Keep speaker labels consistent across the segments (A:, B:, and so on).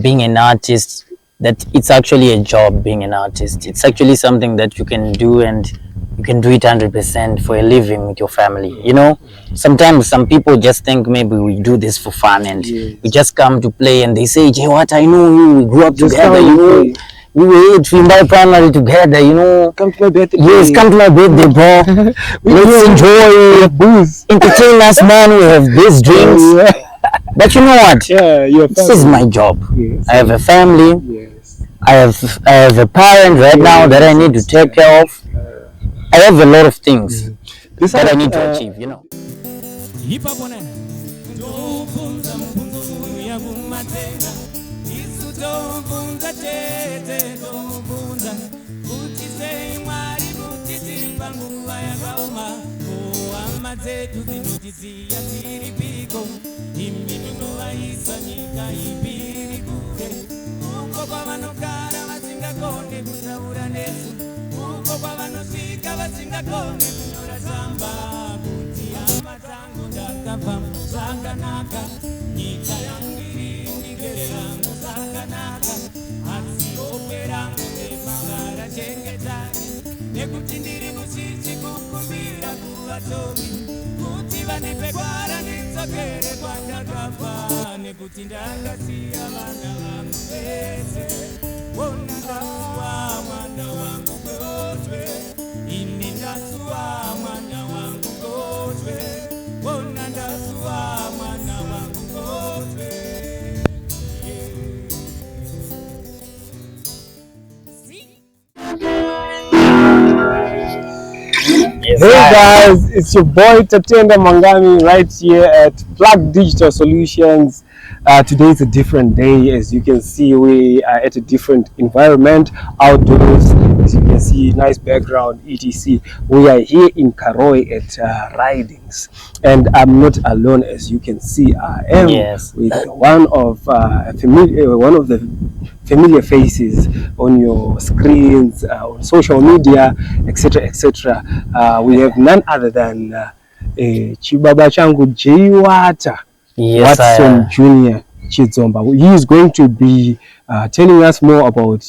A: being an artist, that it's actually a job. Being an artist, it's actually something that you can do, and you can do it 100% for a living with your family. You know, sometimes some people just think maybe we do this for fun, and we just come to play, and they say, "Hey, what? I know you. We grew up together. You know, we were at Finbai primary together. You know,
B: Come to my birthday.
A: yes, come to my birthday, bro. Let's enjoy,
B: booze.
A: entertain us, man. We have these drinks." But you know what? This is my job.
B: Yes.
A: I have a family.
B: Yes.
A: I have a parent right now that I need to take care of. I have a lot of things that I need to achieve, you know.
B: Hey guys, it's your boy Tatenda Mhangami right here at Plug Digital Solutions. Today is a different day. As you can see, we are at a different environment outdoors. As you can see, nice background, etc. We are here in Karoi at Ridings, and I'm not alone. As you can see, I am with one of the familiar faces on your screens, on social media, etc., etc. We have none other than Chibaba Changu Watta. Watson Jnr Chidzomba. He is going to be telling us more about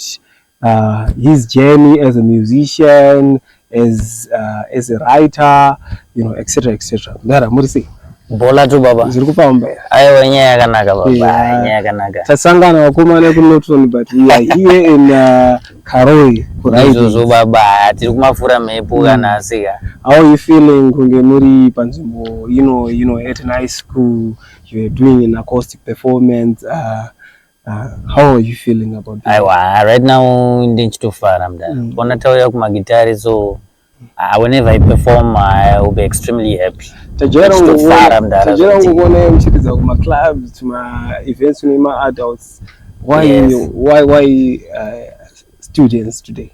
B: his journey as a musician, as a writer, you know, etc., etc. Ndara murisi.
A: Bola tu baba.
B: Zirikupamba.
A: Ayo wenyewe kanaga baba. Wenyewe kanaga.
B: Tasangana wakumane ku Norton, but we are here in Karoi.
A: Zuzu baba. Tirikumafura mepu kana asiga.
B: How are you feeling kungemuri panzimbo? You know, at a nice school, you're doing an acoustic performance. How are you feeling about that?
A: Right now in too far I'm done. Wanatawaya kuma guitar, so whenever I perform, I will be extremely happy.
B: Tajera ngone mchitiza kuma clubs, kuma events, kuma adults. Why students today?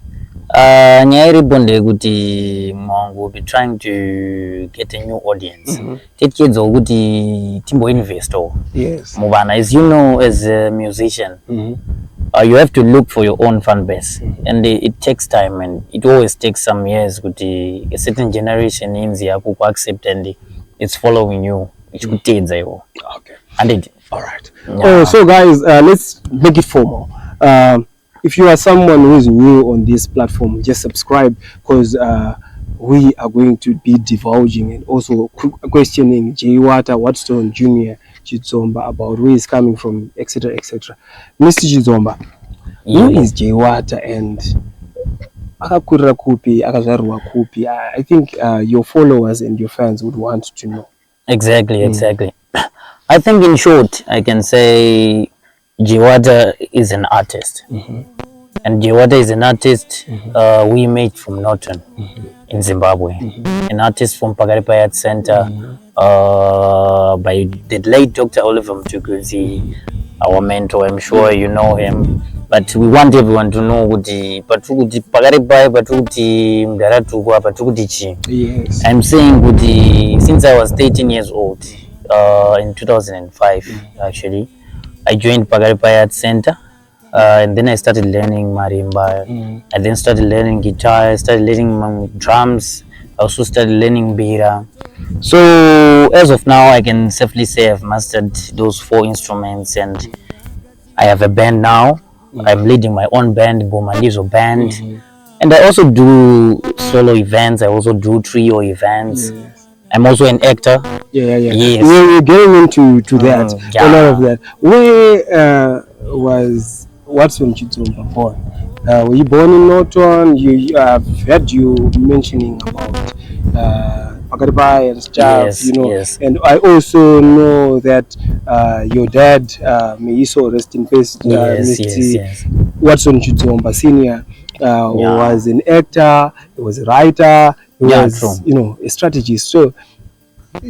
A: Nyairi bonde kuti Mwangu will be trying to get a new audience. Kids or kuti timbo investor.
B: Yes.
A: Mubana, as you know, as a musician, you have to look for your own fan base, and it takes time, and it always takes some years. Kuti a certain generation in the accept, and it's following you. Okay. And
B: all right. So guys, let's make it formal. If you are someone who is new on this platform, just subscribe, because we are going to be divulging and also questioning Watson Jnr Chidzomba about where he's coming from, etc., etc. Mr. Chidzomba, who is Watta, and akakurira kupi, akazvarwa kupi? I think your followers and your fans would want to know.
A: Exactly. I think in short, I can say Watta is an artist. And Watta is an artist we made from Norton in Zimbabwe. An artist from Pagaripayat Center by the late Dr Oliver Mutukudzi, our mentor. I'm sure you know him. But we want everyone to know Patukuti Pagaripay, Patukuti Mdaratuwa, Patukuti.
B: Yes.
A: I'm saying since I was 13 years old, in 2005 actually, I joined Pagaripayat Center. And then I started learning marimba. I then started learning guitar. I started learning drums. I also started learning bira. So as of now, I can safely say I've mastered those 4 instruments, and I have a band now. I'm leading my own band, Bomalizo Band. And I also do solo events. I also do trio events. I'm also an actor. Yes.
B: We're getting into that, a lot of that. Where was Watson Chidzomba born? Were you born in Norton? I've heard you mentioning about Pakaripai and stuff,
A: Yes.
B: And I also know that your dad, may he so rest in peace,
A: Yes.
B: Watson Chidzomba Senior, was an actor, he was a writer, he was,
A: true.
B: A strategist. So,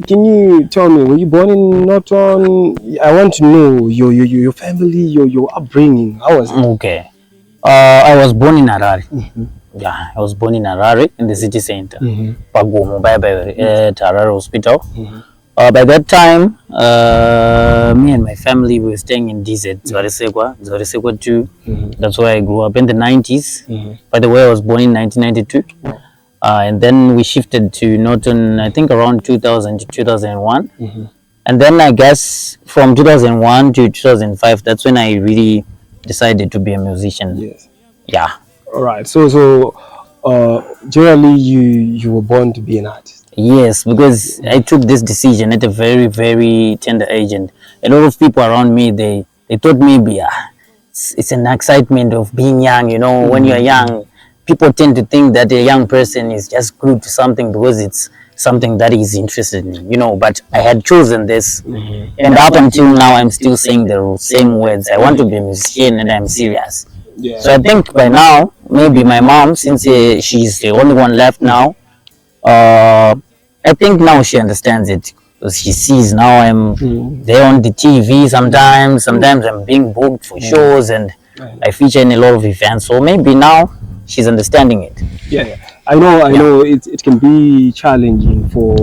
B: can you tell me, were you born in Norton? I want to know your family, your upbringing. How was it?
A: Okay. I was born in Harare. Yeah, I was born in Harare in the city center. Pagomo, by at Harare Hospital. By that time, me and my family were staying in DZ, Zwaresekwa 2. That's where I grew up in the 90s. By the way, I was born in 1992. And then we shifted to Norton, I think around 2000 to 2001. And then I guess from 2001 to 2005, that's when I really decided to be a musician.
B: Yes.
A: Yeah.
B: All right. So generally, you were born to be an artist.
A: Yes, because I took this decision at a very, very tender age, and a lot of people around me, they thought maybe it's an excitement of being young. When you're young, people tend to think that a young person is just glued to something because it's something that he's interested in, but I had chosen this, and up until now I'm still saying the same words. I want to be a musician and I'm serious. So I think by now, maybe my mom, since she's the only one left now, I think now she understands it, because she sees now I'm there on the TV sometimes I'm being booked for shows, and I feature in a lot of events, so maybe now she's understanding it.
B: I know it can be challenging for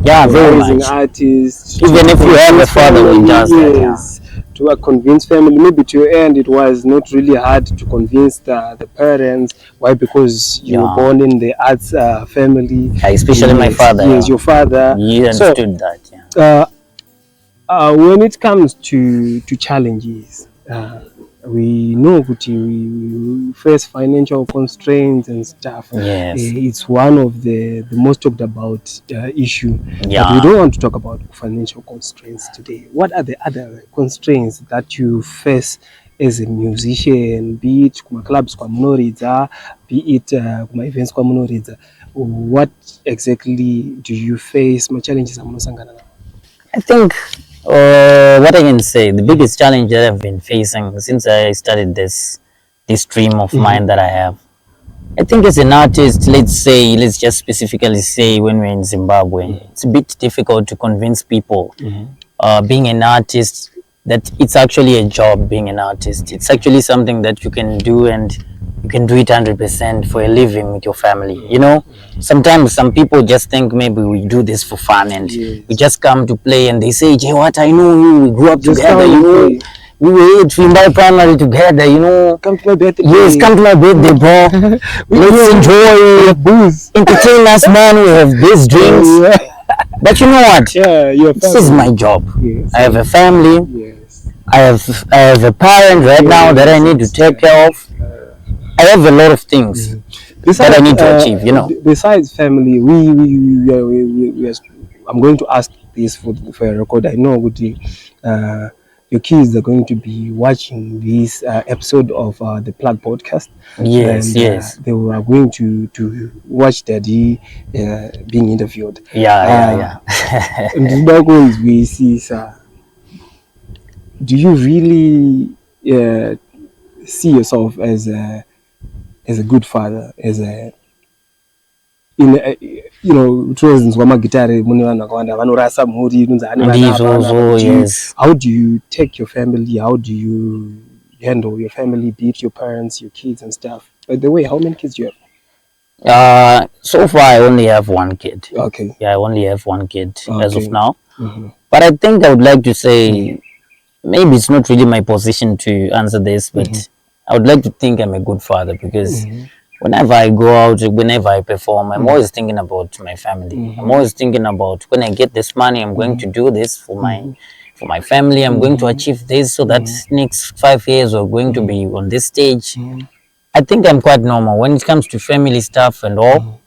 A: very much
B: artists,
A: even if you have a father who does that.
B: To convince family. Maybe to your end it was not really hard to convince the parents. Why? Because you were born in the arts family,
A: especially my father.
B: Yes, your father.
A: He understood that.
B: When it comes to challenges, we know that we face financial constraints and stuff.
A: Yes.
B: It's one of the most talked about issue.
A: Yeah.
B: But we don't want to talk about financial constraints today. What are the other constraints that you face as a musician, be it kuma clubs kwa munoridza, be it kuma events kwa munoridza? What exactly do you face? Ma challenges amunosangana nawo?
A: I think what I can say, the biggest challenge that I've been facing since I started this dream of mine that I have, I think as an artist, let's just specifically say when we're in Zimbabwe, it's a bit difficult to convince people being an artist that it's actually a job. Being an artist, it's actually something that you can do, and you can do it 100% for a living with your family. Sometimes some people just think maybe we do this for fun, and we just come to play, and they say, "Hey, what, I know you, we grew up just together, we were at Trimbai primary together,
B: come to my birthday."
A: Yes, come to my birthday, bro. Let's enjoy,
B: booze,
A: entertain us, man. We have these drinks. But you know what? This is my job. I have a family. I have a parent right now that I need to take care of. I have a lot of things that I need to achieve,
B: Besides family, I'm going to ask this for a record. I know your kids are going to be watching this episode of the Plug podcast.
A: Yes.
B: They are going to watch Daddy being interviewed.
A: Yeah.
B: And the we see, sir, do you really see yourself as a good father, as a reasons why guitar
A: yes.
B: How do you take your family? How do you handle your family, be it your parents, your kids and stuff? By the way, how many kids do you
A: have? So far I only have one kid.
B: Okay.
A: I only have one kid as of now. But I think I would like to say, maybe it's not really my position to answer this, but I would like to think I'm a good father, because whenever I go out, whenever I perform, I'm always thinking about my family. I'm always thinking about, when I get this money, I'm going to do this for for my family. I'm going to achieve this, so that next 5 years we're going to be on this stage. I think I'm quite normal when it comes to family stuff and all.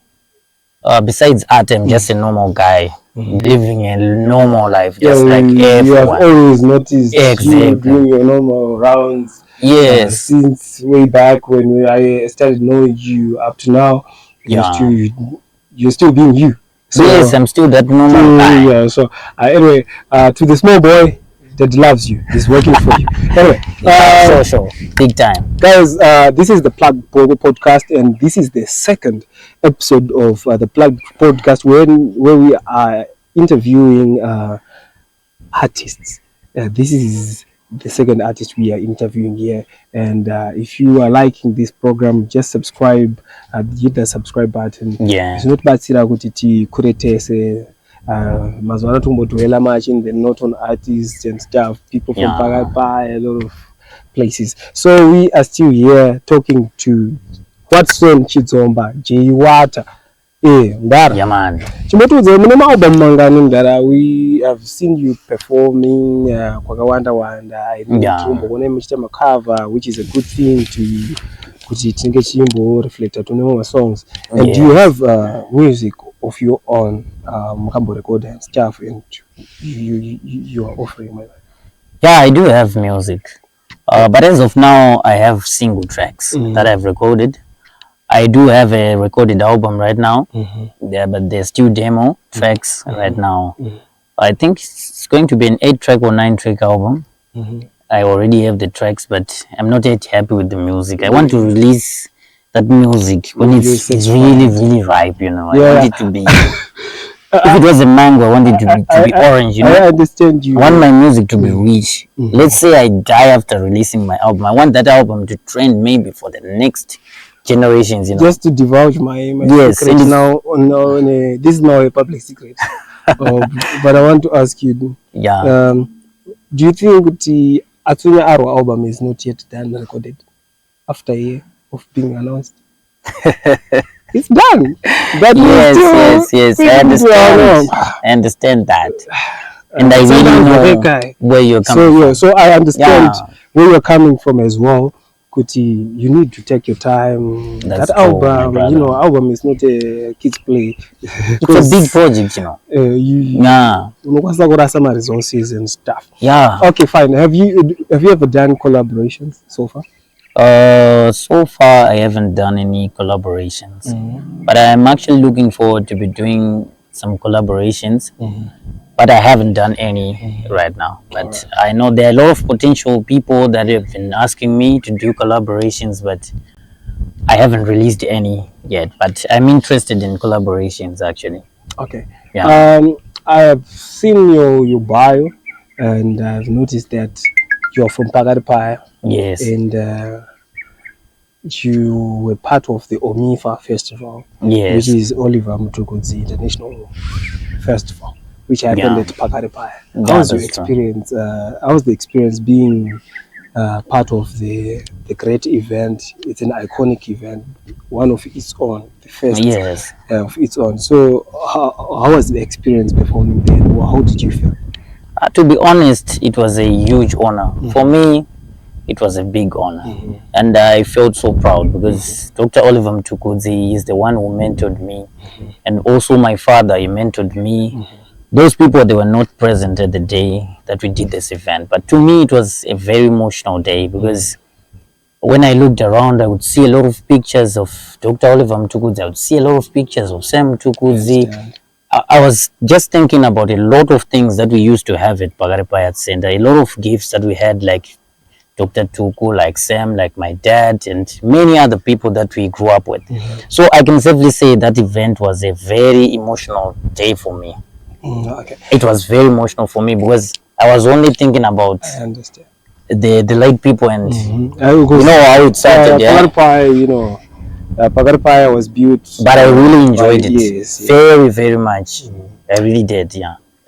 A: Besides art, I'm just a normal guy living a normal life, just like
B: you have
A: everyone.
B: always noticed
A: Exactly.
B: you doing your normal rounds.
A: Yes.
B: Since way back when I started knowing you up to now, you're still being you.
A: So yes, I'm still that normal guy.
B: Yeah. So anyway, to the small boy that loves you, is working for you. Anyway,
A: sure, big time,
B: guys. This is the Plug podcast, and this is the second episode of the Plug podcast, where we are interviewing artists. This is the second artist we are interviewing here, and if you are liking this program, just subscribe. Hit the subscribe button.
A: Yeah.
B: It's not bad kuti kuretese mazwana tumbodwela much in the Norton artists and stuff, people from Pagapa, a lot of places. So we are still here talking to Watson Chidzomba, Watta. Ndara.
A: Yeah, man.
B: We have seen you performing kwakawanda wanda. I remember cover, which is a good thing to reflect on songs. And do you have music of your own, Mkambo record and stuff, and you are offering?
A: Yeah, I do have music, but as of now, I have single tracks that I've recorded. I do have a recorded album right now, but there's still demo tracks right now. I think it's going to be an 8-track or 9-track album. I already have the tracks, but I'm not yet happy with the music. I want to release that music when it's really ripe, you know. I want it to be, if it was a mango, I want it to be orange, you know.
B: I understand you.
A: I want my music to be rich. Let's say I die after releasing my album. I want that album to trend maybe for the next generations, you know.
B: Just to divulge my secret now. No, this is now a public secret. But I want to ask you, do you think the Atunya Aro album is not yet done recorded after a year of being announced? It's done. But
A: yes. I understand that. And I really know where you're coming from.
B: So I understand where you're coming from as well. You need to take your time.
A: That's
B: that
A: true,
B: album, album is not a kids play.
A: It's a big project, you know.
B: You some resources and stuff.
A: Yeah.
B: Okay, fine. Have you ever done collaborations so far?
A: So far I haven't done any collaborations, but I'm actually looking forward to be doing some collaborations. But I haven't done any right now. But I know there are a lot of potential people that have been asking me to do collaborations, but I haven't released any yet. But I'm interested in collaborations actually.
B: Okay.
A: Yeah.
B: I have seen your bio, and I've noticed that you're from Pagaripaya.
A: Yes.
B: And you were part of the Omifa Festival.
A: Yes.
B: Which is Oliver Mutukudzi International Festival, which happened at Pagaripaya. How was your experience? How was the experience being part of the great event? It's an iconic event, one of its own, the first of its own. So how was the experience performing there? How did you feel?
A: To be honest, it was a huge honor. For me, it was a big honor. And I felt so proud because Dr. Oliver Mutukudzi is the one who mentored me. And also my father, he mentored me. Those people, they were not present at the day that we did this event. But to me, it was a very emotional day because when I looked around, I would see a lot of pictures of Dr. Oliver Mutukudzi. I would see a lot of pictures of Sam Mutukudzi. I was just thinking about a lot of things that we used to have at Pagaripaya Center. A lot of gifts that we had, like Dr. Tuku, like Sam, like my dad, and many other people that we grew up with. So I can safely say that event was a very emotional day for me. It was very emotional for me because I was only thinking about the late people and you know how it started.
B: Pagaripaya was built,
A: but I really enjoyed it very, very much. I really did.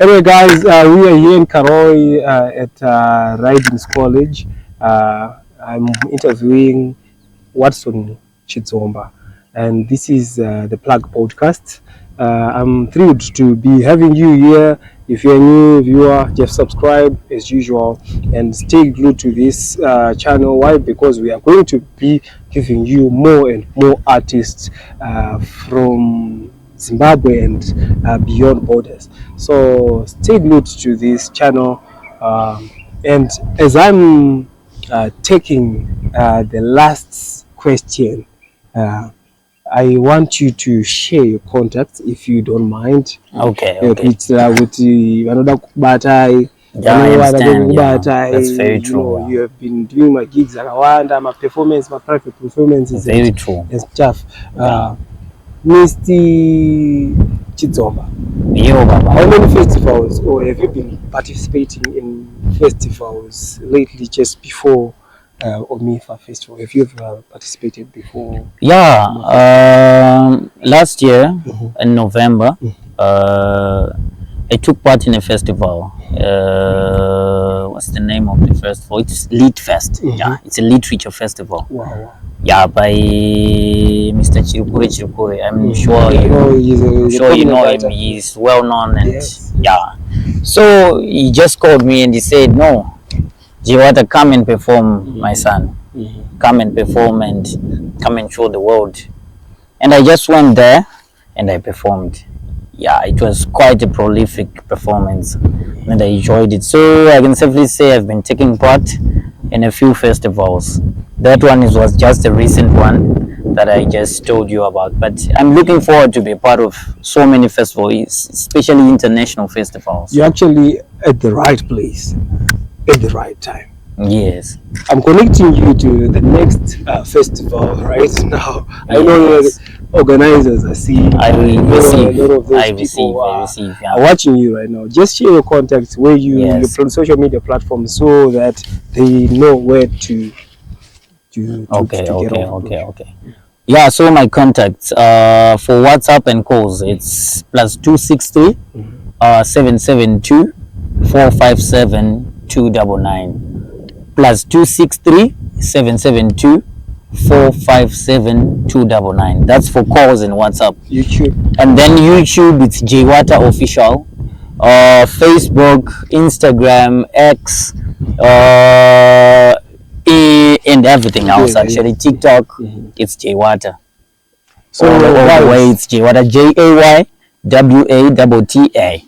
B: Anyway, guys, we are here in Karoi at Ridings College. I'm interviewing Watson Chidzomba, and this is the Plug podcast. I'm thrilled to be having you here. If you're a new viewer, just subscribe as usual and stay glued to this channel. Why? Because we are going to be giving you more and more artists from Zimbabwe and beyond borders. So stay glued to this channel. And as I'm taking the last question, I want you to share your contacts if you don't mind.
A: Okay.
B: It's another batai.
A: Yeah, I understand. Yeah, that's very
B: You
A: true.
B: know, you have been doing my gigs, my performance, my private performances,
A: Very true.
B: and stuff. Mr. Chidzomba,
A: Yo, Baba.
B: how many festivals, or have you been participating in festivals lately, just before Omifa Festival? Have you ever participated before?
A: Yeah, last year in November, I took part in a festival. What's the name of the festival? It's Lit Fest. Yeah, it's a literature festival.
B: Wow.
A: Yeah, by Mr. Chirukure. I'm sure you know him. He's well known, and
B: yes.
A: Yeah. So he just called me and he said, "No, Watta, come and perform, my son. Come and perform and come and show the world." And I just went there and I performed. Yeah, it was quite a prolific performance and I enjoyed it. So I can safely say I've been taking part in a few festivals. That one was just a recent one that I just told you about. But I'm looking forward to be part of so many festivals, especially international festivals.
B: You're actually at the right place at the right time.
A: Yes.
B: I'm connecting you to the next festival right now. I know the organizers are seeing.
A: I will receive.
B: A lot of those
A: I receive. Yeah.
B: Are watching you right now. Just share your contacts where your social media platforms so that they know where to
A: Okay. Yeah, so my contacts for WhatsApp and calls, it's +263 772 457 299. +263 772 457 299. That's for calls and WhatsApp.
B: YouTube.
A: And then YouTube, it's Watta Official. Facebook, Instagram, X, and everything else actually. TikTok, it's Watta. So the way it's Watta, JAYWATTA.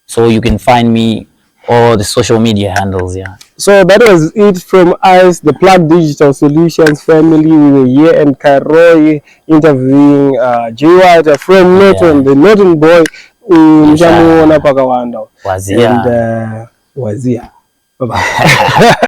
A: So you can find me all the social media handles. Yeah.
B: So that was it from us, the Plug Digital Solutions family. We were here in Karoi interviewing Watta from Norton, the Norton boy.
A: Wazia.
B: And Wazia. Bye-bye.